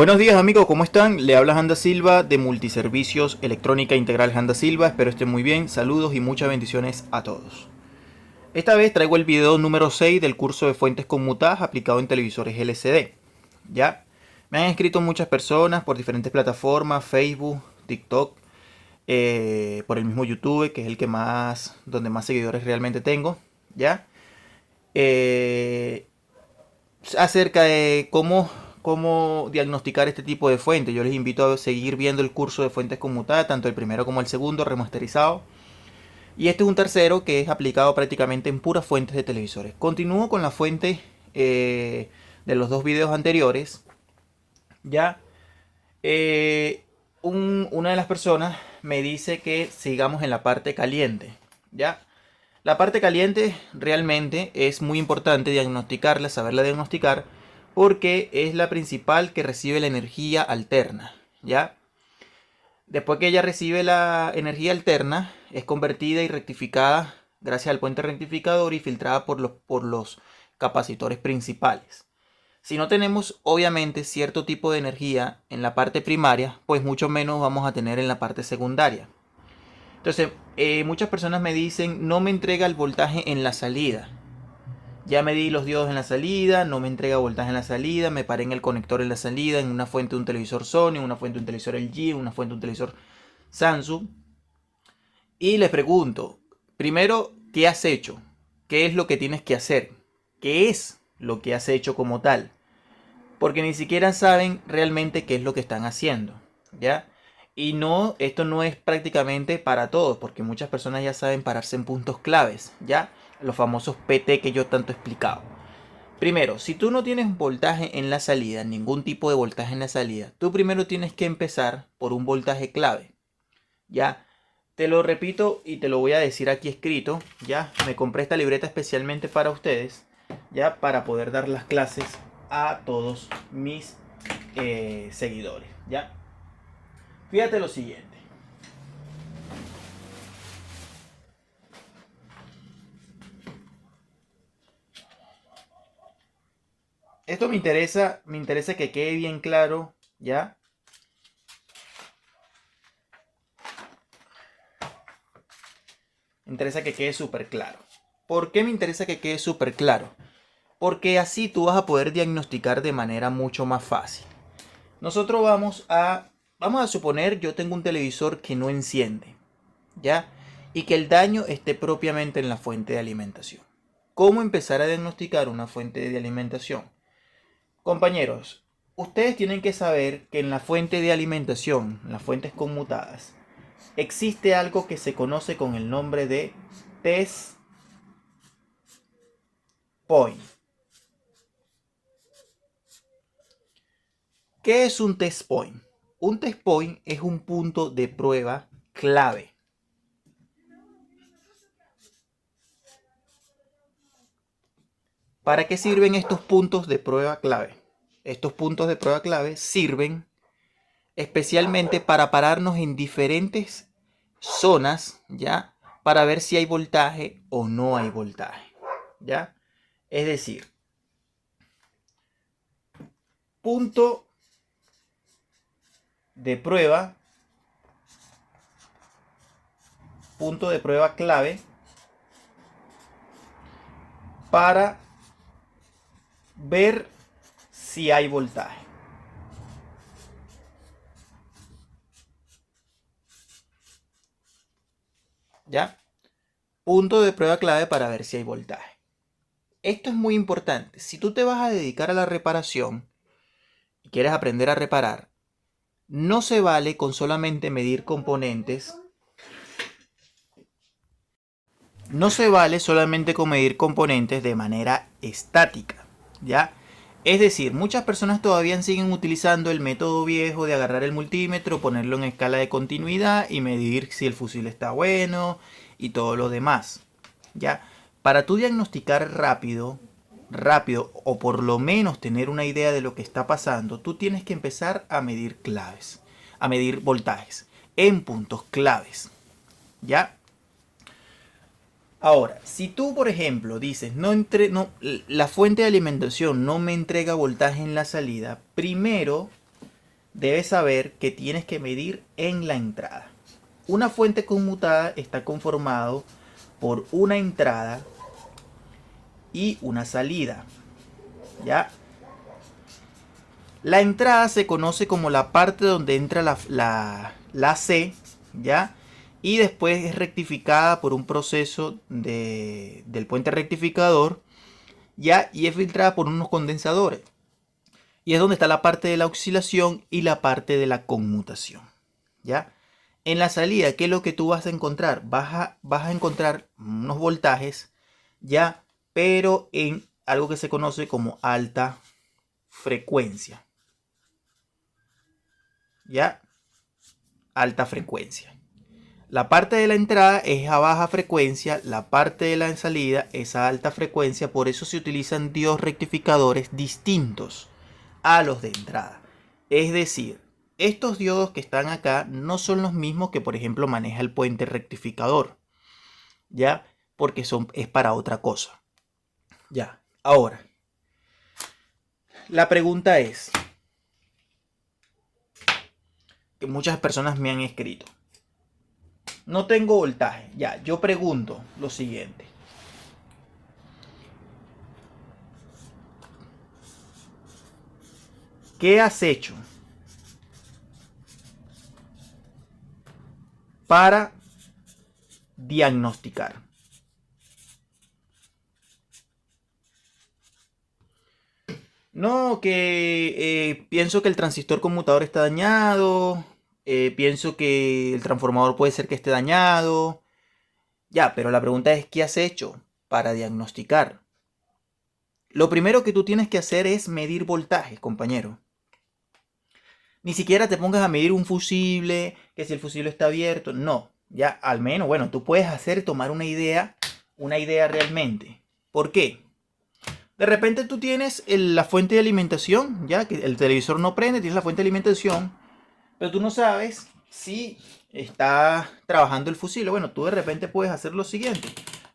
Buenos días amigos, ¿cómo están? Le habla Janda Silva de Multiservicios Electrónica Integral Janda Silva. Espero estén muy bien, saludos y muchas bendiciones a todos. Esta vez traigo el video número 6 del curso de fuentes conmutadas aplicado en televisores LCD. ¿Ya? Me han escrito muchas personas por diferentes plataformas, Facebook, TikTok, por el mismo YouTube, que es el que donde más seguidores realmente tengo. ¿Ya? Eh, Acerca de cómo diagnosticar este tipo de fuentes. Yo les invito a seguir viendo el curso de fuentes conmutadas, tanto el primero como el segundo, remasterizado. Y este es un tercero que es aplicado prácticamente en puras fuentes de televisores. Continúo con la fuente de los dos videos anteriores. Ya, una de las personas me dice que sigamos en la parte caliente. Ya, la parte caliente realmente es muy importante diagnosticarla, saberla diagnosticar, porque es la principal que recibe la energía alterna, ¿ya? Después que ella recibe la energía alterna, es convertida y rectificada gracias al puente rectificador y filtrada por los capacitores principales. Si no tenemos obviamente cierto tipo de energía en la parte primaria, pues mucho menos vamos a tener en la parte secundaria. Entonces, muchas personas me dicen, no me entrega el voltaje en la salida. Ya medí los diodos en la salida, no me entrega voltaje en la salida, me paré en el conector en la salida, en una fuente de un televisor Sony, en una fuente de un televisor LG, en una fuente de un televisor Samsung. Y les pregunto, primero, ¿qué has hecho? ¿Qué es lo que tienes que hacer? ¿Qué es lo que has hecho como tal? Porque ni siquiera saben realmente qué es lo que están haciendo, ¿ya? Y no, esto no es prácticamente para todos, porque muchas personas ya saben pararse en puntos claves, ¿ya? Los famosos PT que yo tanto he explicado. Primero, si tú no tienes voltaje en la salida, ningún tipo de voltaje en la salida, tú primero tienes que empezar por un voltaje clave, ¿ya? Te lo repito y te lo voy a decir aquí escrito, ¿ya? Me compré esta libreta especialmente para ustedes, ¿ya? Para poder dar las clases a todos mis seguidores, ¿ya? Fíjate lo siguiente. Esto me interesa que quede bien claro, ¿ya? Me interesa que quede súper claro. ¿Por qué me interesa que quede súper claro? Porque así tú vas a poder diagnosticar de manera mucho más fácil. Nosotros vamos a suponer, yo tengo un televisor que no enciende, ¿ya? Y que el daño esté propiamente en la fuente de alimentación. ¿Cómo empezar a diagnosticar una fuente de alimentación? Compañeros, ustedes tienen que saber que en la fuente de alimentación, en las fuentes conmutadas, existe algo que se conoce con el nombre de test point. ¿Qué es un test point? Un test point es un punto de prueba clave. ¿Para qué sirven estos puntos de prueba clave? Estos puntos de prueba clave sirven especialmente para pararnos en diferentes zonas, ¿ya? Para ver si hay voltaje o no hay voltaje, ¿ya? Es decir, punto de prueba, punto de prueba clave para ver si hay voltaje. ¿Ya? Punto de prueba clave para ver si hay voltaje. Esto es muy importante. Si tú te vas a dedicar a la reparación y quieres aprender a reparar, no se vale con solamente medir componentes. No se vale solamente con medir componentes de manera estática, ¿ya? Es decir, muchas personas todavía siguen utilizando el método viejo de agarrar el multímetro, ponerlo en escala de continuidad y medir si el fusil está bueno y todo lo demás, ¿ya? Para tú diagnosticar rápido o por lo menos tener una idea de lo que está pasando, tú tienes que empezar a medir claves, a medir voltajes en puntos claves, ¿ya? Ahora, si tú, por ejemplo, dices, la fuente de alimentación no me entrega voltaje en la salida, primero debes saber que tienes que medir en la entrada. Una fuente conmutada está conformado por una entrada y una salida. ¿Ya? La entrada se conoce como la parte donde entra la C, ¿ya? Y después es rectificada por un proceso del puente rectificador, ¿ya? Y es filtrada por unos condensadores. Y es donde está la parte de la oscilación y la parte de la conmutación, ¿ya? En la salida, ¿qué es lo que tú vas a encontrar? Vas a encontrar unos voltajes, ¿ya? Pero en algo que se conoce como alta frecuencia. ¿Ya? Alta frecuencia. La parte de la entrada es a baja frecuencia, la parte de la salida es a alta frecuencia, por eso se utilizan diodos rectificadores distintos a los de entrada. Es decir, estos diodos que están acá no son los mismos que, por ejemplo, maneja el puente rectificador, ¿ya? Porque es para otra cosa. Ya, ahora, la pregunta es, que muchas personas me han escrito, no tengo voltaje. Ya, yo pregunto lo siguiente. ¿Qué has hecho para diagnosticar? No, que pienso que el transistor conmutador está dañado, pienso que el transformador puede ser que esté dañado. Ya, pero la pregunta es, ¿qué has hecho para diagnosticar? Lo primero que tú tienes que hacer es medir voltajes, compañero. Ni siquiera te pongas a medir un fusible, que si el fusible está abierto. No, ya al menos, bueno, tú puedes tomar una idea realmente. ¿Por qué? De repente tú tienes la fuente de alimentación, ya que el televisor no prende, tienes la fuente de alimentación, pero tú no sabes si está trabajando el fusible. Bueno, tú de repente puedes hacer lo siguiente.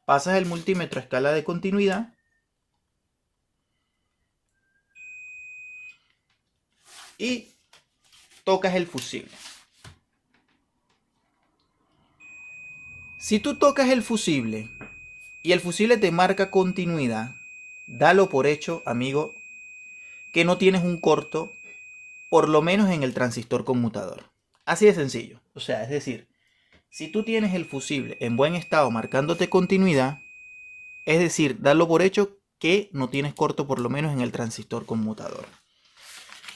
Pasas el multímetro a escala de continuidad y tocas el fusible. Si tú tocas el fusible y el fusible te marca continuidad, dalo por hecho, amigo, que no tienes un corto, por lo menos en el transistor conmutador. Así de sencillo. O sea, es decir, si tú tienes el fusible en buen estado marcándote continuidad, es decir, darlo por hecho que no tienes corto por lo menos en el transistor conmutador.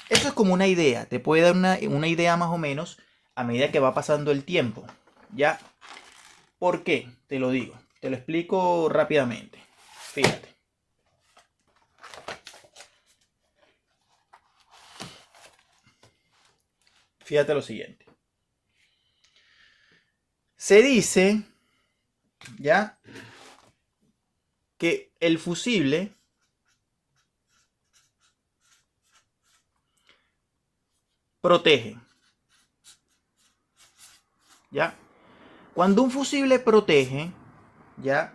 Eso es como una idea, te puede dar una idea más o menos a medida que va pasando el tiempo. ¿Ya? ¿Por qué? Te lo digo, te lo explico rápidamente. Fíjate. Fíjate lo siguiente. Se dice, ¿ya?, que el fusible protege. ¿Ya? Cuando un fusible protege, ¿ya?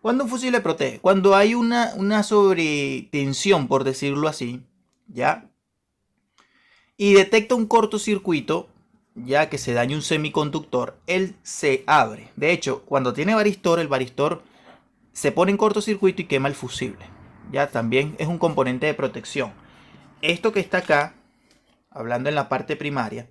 Cuando un fusible protege, cuando hay una sobretensión, por decirlo así, ¿ya? Y detecta un cortocircuito, ya que se daña un semiconductor, él se abre. De hecho, cuando tiene varistor, el varistor se pone en cortocircuito y quema el fusible. Ya también es un componente de protección. Esto que está acá, hablando en la parte primaria,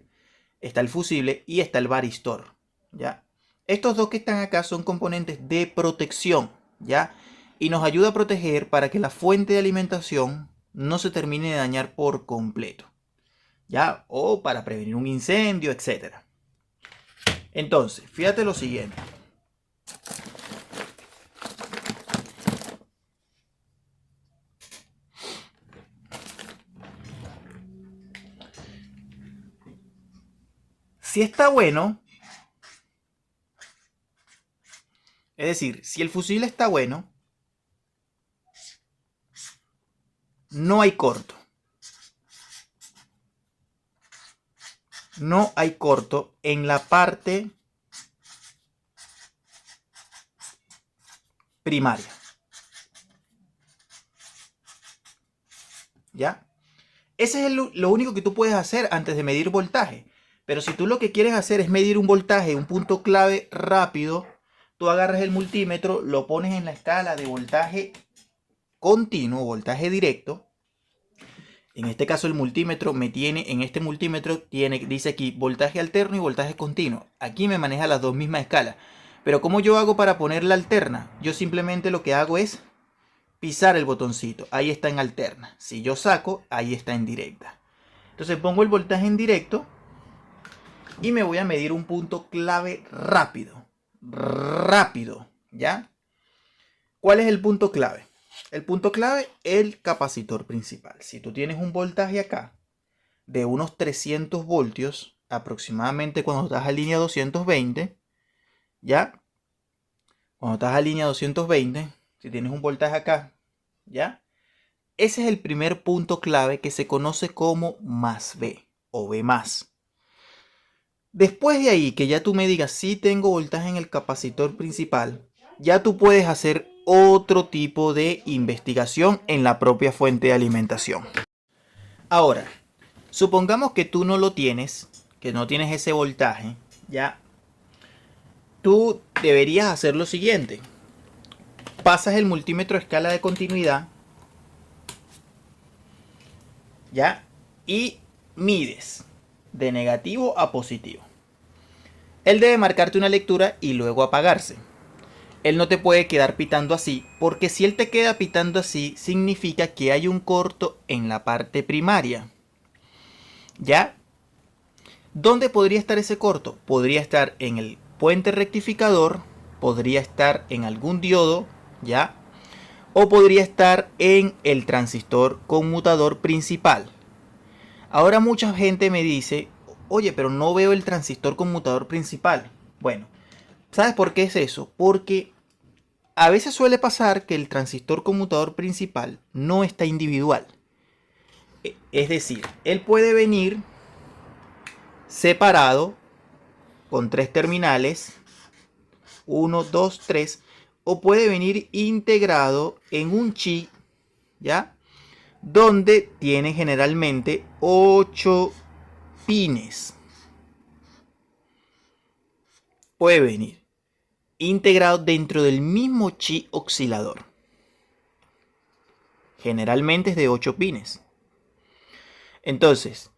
está el fusible y está el varistor. ¿Ya? Estos dos que están acá son componentes de protección, ¿ya? Y nos ayuda a proteger para que la fuente de alimentación no se termine de dañar por completo, ¿ya? O para prevenir un incendio, etc. Entonces, fíjate lo siguiente. Si está bueno, es decir, si el fusible está bueno, no hay corto. No hay corto en la parte primaria. ¿Ya? Ese es lo único que tú puedes hacer antes de medir voltaje. Pero si tú lo que quieres hacer es medir un voltaje, un punto clave rápido, tú agarras el multímetro, lo pones en la escala de voltaje continuo, voltaje directo. En este caso el multímetro en este multímetro dice aquí voltaje alterno y voltaje continuo. Aquí me maneja las dos mismas escalas. Pero ¿cómo yo hago para poner la alterna? Yo simplemente lo que hago es pisar el botoncito. Ahí está en alterna. Si yo saco, ahí está en directa. Entonces pongo el voltaje en directo y me voy a medir un punto clave rápido. Rápido, ¿ya? ¿Cuál es el punto clave? El punto clave, el capacitor principal. Si tú tienes un voltaje acá de unos 300 voltios, aproximadamente cuando estás a línea 220, ¿ya? Cuando estás a línea 220, si tienes un voltaje acá, ¿ya? Ese es el primer punto clave que se conoce como más B o B más. Después de ahí, que ya tú me digas si tengo voltaje en el capacitor principal, ya tú puedes hacer otro tipo de investigación en la propia fuente de alimentación. Ahora, supongamos que tú no lo tienes, que no tienes ese voltaje, ya. Tú deberías hacer lo siguiente. Pasas el multímetro a escala de continuidad, ya, y mides de negativo a positivo. Él debe marcarte una lectura y luego apagarse. Él no te puede quedar pitando así, porque si él te queda pitando así, significa que hay un corto en la parte primaria. ¿Ya? ¿Dónde podría estar ese corto? Podría estar en el puente rectificador, podría estar en algún diodo, ¿ya? O podría estar en el transistor conmutador principal. Ahora mucha gente me dice, oye, pero no veo el transistor conmutador principal. Bueno, ¿sabes por qué es eso? Porque a veces suele pasar que el transistor conmutador principal no está individual. Es decir, él puede venir separado con 3 terminales, 1, 2, 3, o puede venir integrado en un chip, ¿ya? Donde tiene generalmente 8 pines. Puede venir integrado dentro del mismo chip oscilador. Generalmente es de 8 pines. Entonces,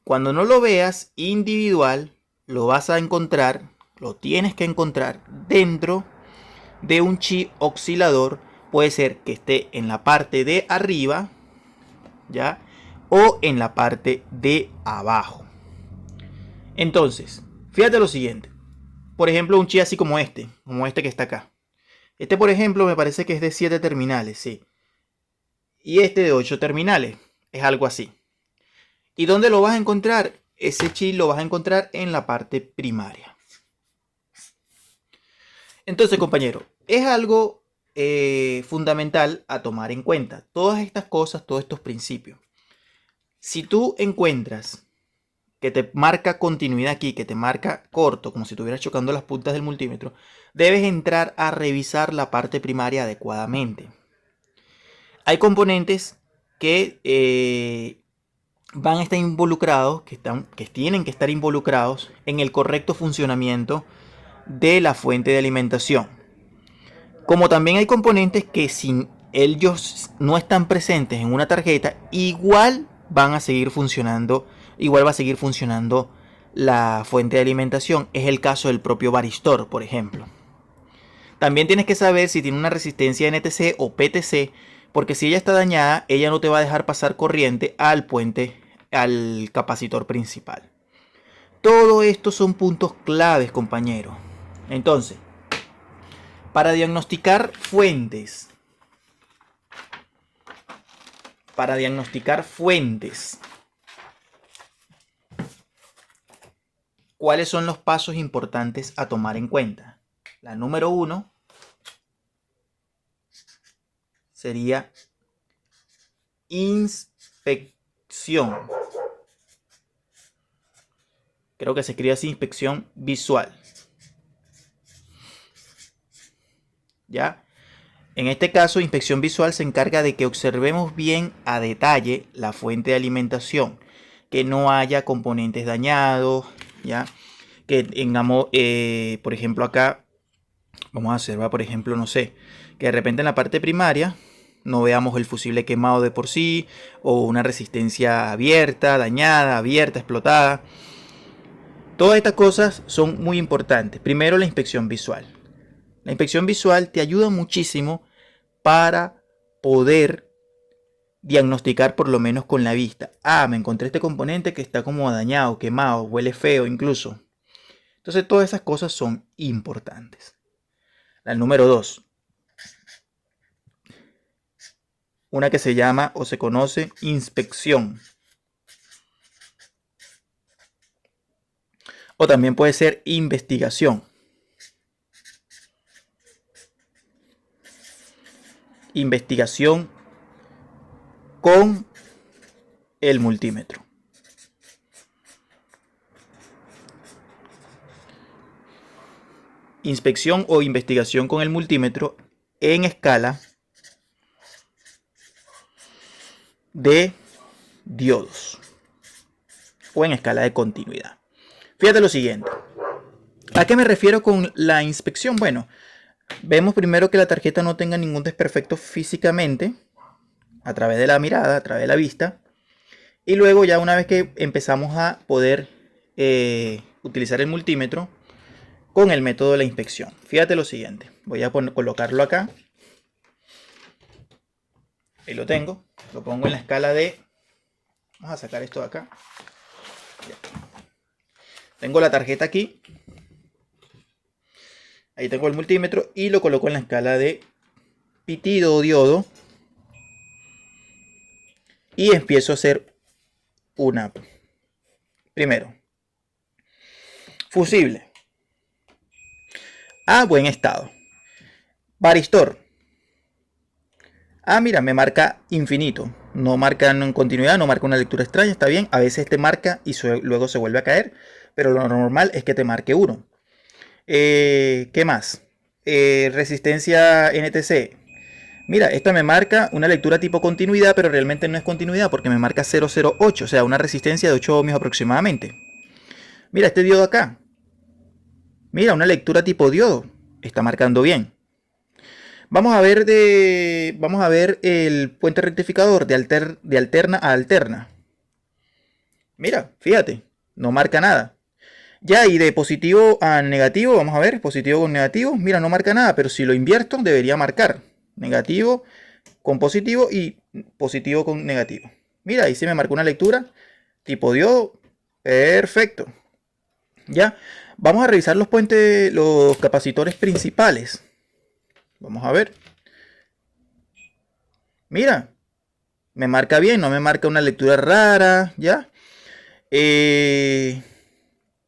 cuando no lo veas individual, lo vas a encontrar, lo tienes que encontrar dentro de un chip oscilador. Puede ser que esté en la parte de arriba, ¿ya? O en la parte de abajo. Entonces, fíjate lo siguiente. Por ejemplo, un chip así como este que está acá. Este, por ejemplo, me parece que es de 7 terminales, sí. Y este de 8 terminales. Es algo así. ¿Y dónde lo vas a encontrar? Ese chip lo vas a encontrar en la parte primaria. Entonces, compañero, es algo fundamental a tomar en cuenta. Todas estas cosas, todos estos principios. Si tú encuentras que te marca continuidad aquí, que te marca corto, como si estuvieras chocando las puntas del multímetro, debes entrar a revisar la parte primaria adecuadamente. Hay componentes que van a estar involucrados, que tienen que estar involucrados en el correcto funcionamiento de la fuente de alimentación. Como también hay componentes que si ellos no están presentes en una tarjeta, igual van a seguir funcionando, igual va a seguir funcionando la fuente de alimentación. Es el caso del propio varistor, por ejemplo. También tienes que saber si tiene una resistencia NTC o PTC, porque si ella está dañada, ella no te va a dejar pasar corriente al capacitor principal. Todo esto son puntos claves, compañeros. Entonces, para diagnosticar fuentes, ¿cuáles son los pasos importantes a tomar en cuenta? La número 1 sería inspección. Creo que se escribe así, inspección visual. ¿Ya? En este caso, inspección visual se encarga de que observemos bien a detalle la fuente de alimentación, que no haya componentes dañados, ¿ya? Que tengamos, por ejemplo, acá vamos a observar, por ejemplo, no sé, que de repente en la parte primaria no veamos el fusible quemado de por sí, o una resistencia abierta, dañada, abierta, explotada. Todas estas cosas son muy importantes. Primero, la inspección visual. La inspección visual te ayuda muchísimo para poder diagnosticar por lo menos con la vista. Ah, me encontré este componente que está como dañado, quemado, huele feo incluso. Entonces todas esas cosas son importantes. La número 2. Una que se llama o se conoce inspección. O también puede ser investigación. Investigación con el multímetro. Inspección o investigación con el multímetro en escala de diodos o en escala de continuidad. Fíjate lo siguiente. ¿A qué me refiero con la inspección? Bueno, vemos primero que la tarjeta no tenga ningún desperfecto físicamente a través de la mirada, a través de la vista. Y luego ya una vez que empezamos a poder utilizar el multímetro con el método de la inspección. Fíjate lo siguiente. Voy a colocarlo acá. Ahí lo tengo. Lo pongo en la escala de... Vamos a sacar esto de acá. Ya. Tengo la tarjeta aquí. Ahí tengo el multímetro y lo coloco en la escala de pitido o diodo. Y empiezo a hacer una. Primero. Fusible. A buen estado. Varistor. Ah, mira, me marca infinito. No marca en continuidad, no marca una lectura extraña, está bien. A veces te marca y luego se vuelve a caer. Pero lo normal es que te marque 1. ¿Qué más? Resistencia NTC. Mira, esta me marca una lectura tipo continuidad, pero realmente no es continuidad porque me marca 008, o sea, una resistencia de 8 ohmios aproximadamente. Mira, este diodo acá. Mira, una lectura tipo diodo. Está marcando bien. Vamos a ver el puente rectificador de alterna a alterna. Mira, fíjate, no marca nada. Ya, y de positivo a negativo, vamos a ver, positivo con negativo. Mira, no marca nada, pero si lo invierto, debería marcar negativo con positivo y positivo con negativo. Mira, ahí se me marcó una lectura tipo diodo. Perfecto. Ya, vamos a revisar los puentes, los capacitores principales. Vamos a ver. Mira, me marca bien, no me marca una lectura rara, ¿ya?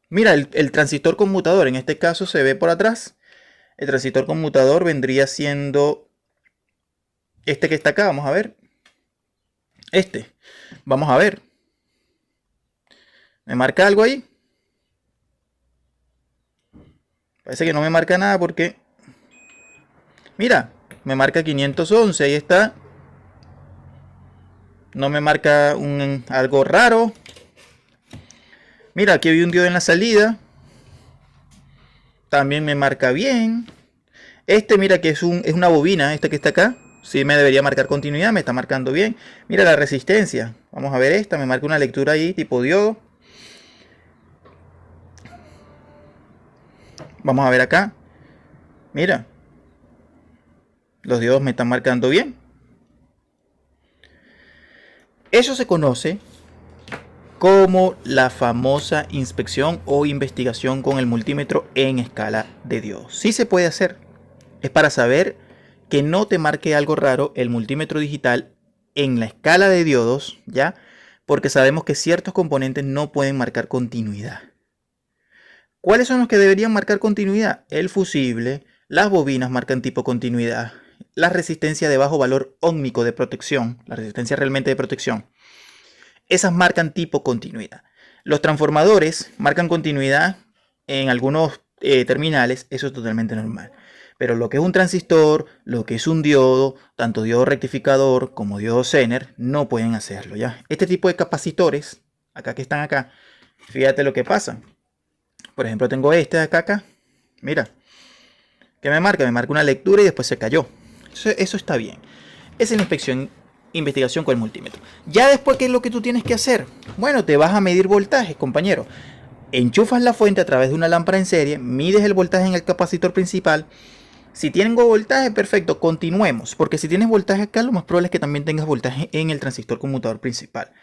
Mira, el transistor conmutador, en este caso se ve por atrás. El transistor conmutador vendría siendo este que está acá, vamos a ver. Este, vamos a ver. ¿Me marca algo ahí? Parece que no me marca nada porque... Mira, me marca 511, ahí está. No me marca algo raro. Mira, aquí hay un diodo en la salida. También me marca bien. Este, mira que es una bobina, este que está acá. Sí me debería marcar continuidad, me está marcando bien. Mira la resistencia. Vamos a ver esta, me marca una lectura ahí tipo diodo. Vamos a ver acá. Mira. Los diodos me están marcando bien. Eso se conoce como la famosa inspección o investigación con el multímetro en escala de diodos. Sí se puede hacer. Es para saber que no te marque algo raro el multímetro digital en la escala de diodos, ¿ya? Porque sabemos que ciertos componentes no pueden marcar continuidad. ¿Cuáles son los que deberían marcar continuidad? El fusible, las bobinas marcan tipo continuidad, la resistencia de bajo valor óhmico de protección, la resistencia realmente de protección. Esas marcan tipo continuidad. Los transformadores marcan continuidad en algunos terminales, eso es totalmente normal. Pero lo que es un transistor, lo que es un diodo, tanto diodo rectificador como diodo Zener, no pueden hacerlo, ¿ya? Este tipo de capacitores, acá que están acá, fíjate lo que pasa. Por ejemplo, tengo este de acá. Mira, ¿qué me marca? Me marca una lectura y después se cayó. Eso está bien. Esa es la investigación con el multímetro. Ya después, ¿qué es lo que tú tienes que hacer? Bueno, te vas a medir voltaje, compañero. Enchufas la fuente a través de una lámpara en serie, mides el voltaje en el capacitor principal. Si tengo voltaje, perfecto, continuemos. Porque si tienes voltaje acá, lo más probable es que también tengas voltaje en el transistor conmutador principal.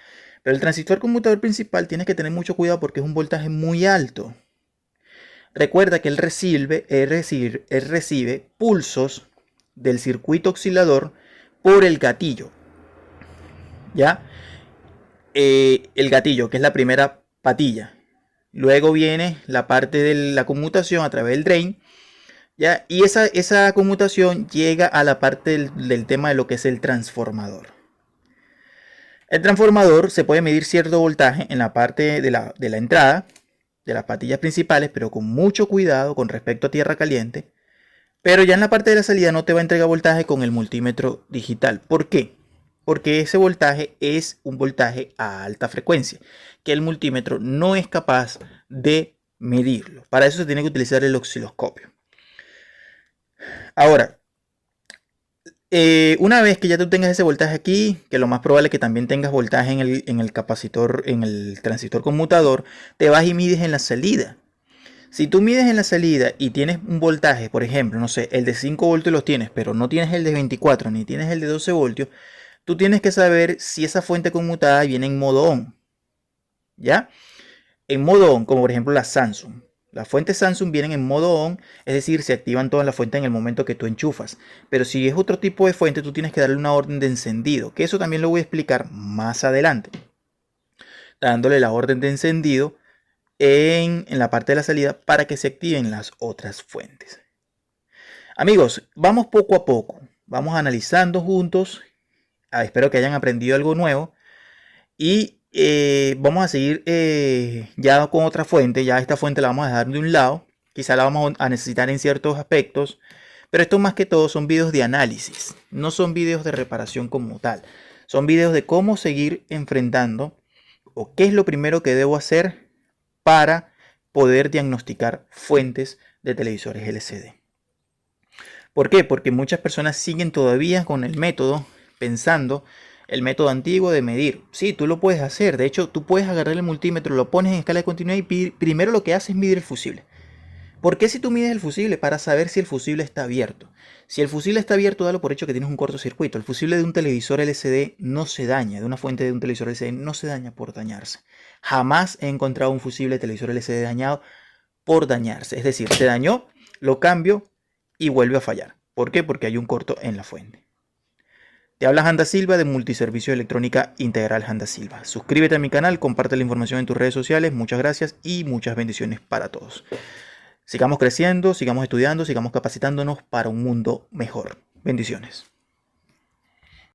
Pero el transistor conmutador principal tienes que tener mucho cuidado porque es un voltaje muy alto. Recuerda que él recibe pulsos del circuito oscilador por el gatillo. ¿Ya? El gatillo, que es la primera patilla. Luego viene la parte de la conmutación a través del drain. ¿Ya? Y esa conmutación llega a la parte del tema de lo que es el transformador. El transformador se puede medir cierto voltaje en la parte de la entrada, de las patillas principales, pero con mucho cuidado con respecto a tierra caliente. Pero ya en la parte de la salida no te va a entregar voltaje con el multímetro digital. ¿Por qué? Porque ese voltaje es un voltaje a alta frecuencia, que el multímetro no es capaz de medirlo. Para eso se tiene que utilizar el osciloscopio. Ahora, una vez que ya tú tengas ese voltaje aquí, que lo más probable es que también tengas voltaje en el capacitor, en el transistor conmutador, te vas y mides en la salida. Si tú mides en la salida y tienes un voltaje, por ejemplo, no sé, el de 5 voltios los tienes, pero no tienes el de 24 ni tienes el de 12 voltios, tú tienes que saber si esa fuente conmutada viene en modo on. ¿Ya? En modo on, como por ejemplo la Samsung. Las fuentes Samsung vienen en modo on, es decir, se activan todas las fuentes en el momento que tú enchufas. Pero si es otro tipo de fuente, tú tienes que darle una orden de encendido, que eso también lo voy a explicar más adelante. Dándole la orden de encendido en la parte de la salida para que se activen las otras fuentes. Amigos, vamos poco a poco. Vamos analizando juntos. Espero que hayan aprendido algo nuevo. Y vamos a seguir ya con otra fuente. Ya esta fuente la vamos a dejar de un lado. Quizá la vamos a necesitar en ciertos aspectos. Pero esto más que todo son videos de análisis. No son videos de reparación como tal. Son videos de cómo seguir enfrentando o qué es lo primero que debo hacer para poder diagnosticar fuentes de televisores LCD. ¿Por qué? Porque muchas personas siguen todavía con el método pensando el método antiguo de medir. Sí, tú lo puedes hacer. De hecho, tú puedes agarrar el multímetro, lo pones en escala de continuidad y primero lo que haces es medir el fusible. ¿Por qué si tú mides el fusible? Para saber si el fusible está abierto. Si el fusible está abierto, dalo por hecho que tienes un cortocircuito. El fusible de un televisor LCD no se daña, de una fuente de un televisor LCD no se daña por dañarse. Jamás he encontrado un fusible de televisor LCD dañado por dañarse. Es decir, se dañó, lo cambio y vuelve a fallar. ¿Por qué? Porque hay un corto en la fuente. Te habla Handa Silva de Multiservicio Electrónica Integral Handa Silva. Suscríbete a mi canal, comparte la información en tus redes sociales. Muchas gracias y muchas bendiciones para todos. Sigamos creciendo, sigamos estudiando, sigamos capacitándonos para un mundo mejor. Bendiciones.